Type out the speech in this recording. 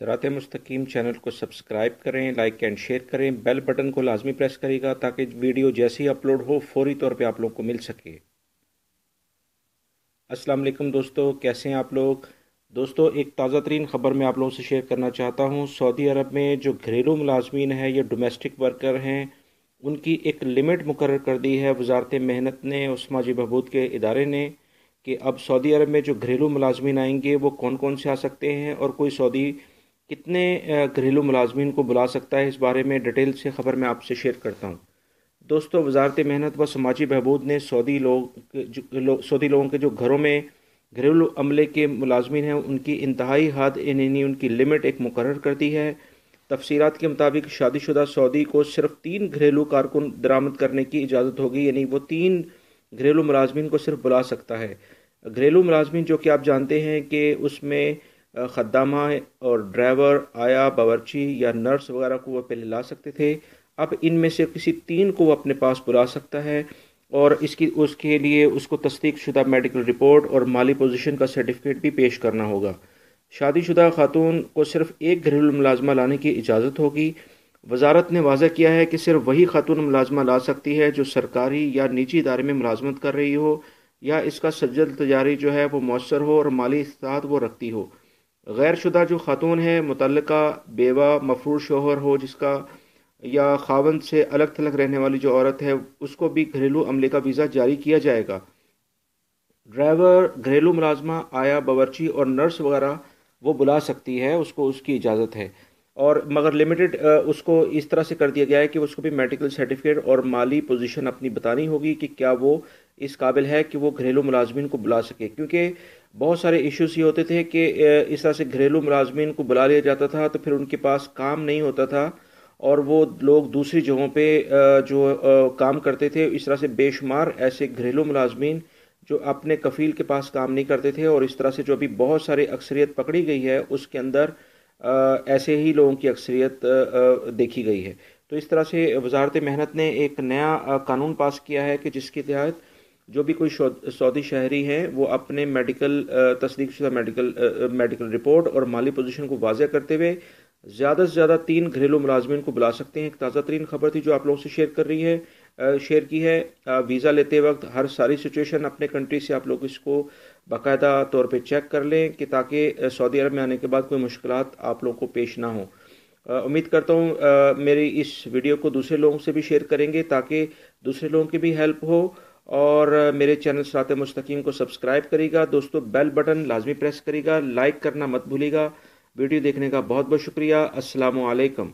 सिरात मुस्तकीम चैनल को सब्सक्राइब करें, लाइक एंड शेयर करें, बेल बटन को लाजमी प्रेस करेगा ताकि वीडियो जैसे ही अपलोड हो फौरी तौर पे आप लोगों को मिल सके। अस्सलाम वालेकुम दोस्तों, कैसे हैं आप लोग। दोस्तों, एक ताज़ा तरीन ख़बर मैं आप लोगों से शेयर करना चाहता हूँ। सऊदी अरब में जो घरेलू मुलाजमीन हैं या डोमेस्टिक वर्कर हैं, उनकी एक लिमिट मुकर्रर कर दी है वजारत मेहनत ने और समाजी बहबूद के इदारे ने कि अब सऊदी अरब में जो घरेलू मुलाजमीन आएंगे वो कौन कौन से आ सकते हैं और कोई सऊदी कितने घरेलू मुलाजमीन को बुला सकता है। इस बारे में डिटेल से ख़बर मैं आपसे शेयर करता हूँ। दोस्तों, वजारत मेहनत व समाजी बहबूद ने सऊदी लोगों के जो घरों में घरेलू अमले के मुलाजमीन हैं उनकी इंतहाई हद यानी उनकी लिमिट एक मुकर्रर कर दी है। तफसीरात के मुताबिक शादीशुदा सऊदी को सिर्फ 3 घरेलू कारकुन दरामद करने की इजाज़त होगी, यानी वो 3 घरेलू मुलाजमीन को सिर्फ बुला सकता है। घरेलू मुलाजमीन जो कि आप जानते हैं कि उसमें खद्दामा और ड्राइवर, आया, बावर्ची या नर्स वगैरह को वो पहले ला सकते थे। अब इनमें से किसी 3 को वो अपने पास बुला सकता है और उसके लिए उसको तस्दीक शुदा मेडिकल रिपोर्ट और माली पोजीशन का सर्टिफिकेट भी पेश करना होगा। शादीशुदा खातून को सिर्फ 1 घरेलू मुलाजमा लाने की इजाज़त होगी। वजारत ने वाज़ह किया है कि सिर्फ वही खातून मुलाजमा ला सकती है जो सरकारी या निजी इदारे में मुलाजमत कर रही हो या इसका सज्जल तजारी जो है वो मौसर हो और माली इस्तात वो रखती हो। गैर शुदा जो खातून है मुतल्लका बेवा मफरूर शोहर हो जिसका या खावंद से अलग थलग रहने वाली जो औरत है उसको भी घरेलू अमले का वीज़ा जारी किया जाएगा। ड्राइवर, घरेलू मुलाजमा, आया, बावर्ची और नर्स वगैरह वो बुला सकती है, उसको उसकी इजाज़त है। और मगर लिमिटेड उसको इस तरह से कर दिया गया है कि उसको भी मेडिकल सर्टिफिकेट और माली पोजीशन अपनी बतानी होगी कि क्या वो इस काबिल है कि वो घरेलू मुलाजमीन को बुला सके। क्योंकि बहुत सारे इश्यूज ये होते थे कि इस तरह से घरेलू मुलाजमीन को बुला लिया जाता था तो फिर उनके पास काम नहीं होता था और वो लोग दूसरी जगहों पे काम करते थे। इस तरह से बेशुमार ऐसे घरेलू मुलाजमीन जो अपने कफील के पास काम नहीं करते थे और इस तरह से जो अभी बहुत सारी अक्सरियत पकड़ी गई है उसके अंदर ऐसे ही लोगों की अक्सरियत देखी गई है। तो इस तरह से वजारत मेहनत ने एक नया कानून पास किया है कि जिसके तहत जो भी कोई सऊदी शहरी हैं वो अपने तस्दीक शुदा मेडिकल रिपोर्ट और माली पोजीशन को वाज़ह करते हुए ज़्यादा से ज़्यादा 3 घरेलू मुलाजमीन को बुला सकते हैं। एक ताज़ा तरीन खबर थी जो आप लोगों से शेयर की है। वीज़ा लेते वक्त हर सारी सिचुएशन अपने कंट्री से आप लोग इसको बाकायदा तौर पे चेक कर लें कि ताकि सऊदी अरब में आने के बाद कोई मुश्किलात आप लोगों को पेश ना हो। उम्मीद करता हूँ मेरी इस वीडियो को दूसरे लोगों से भी शेयर करेंगे ताकि दूसरे लोगों की भी हेल्प हो और मेरे चैनल सिरात मुस्तकीम को सब्सक्राइब करिएगा। दोस्तों, बेल बटन लाजमी प्रेस करिएगा, लाइक करना मत भूलिएगा। वीडियो देखने का बहुत बहुत शुक्रिया। अस्सलामु अलैकुम।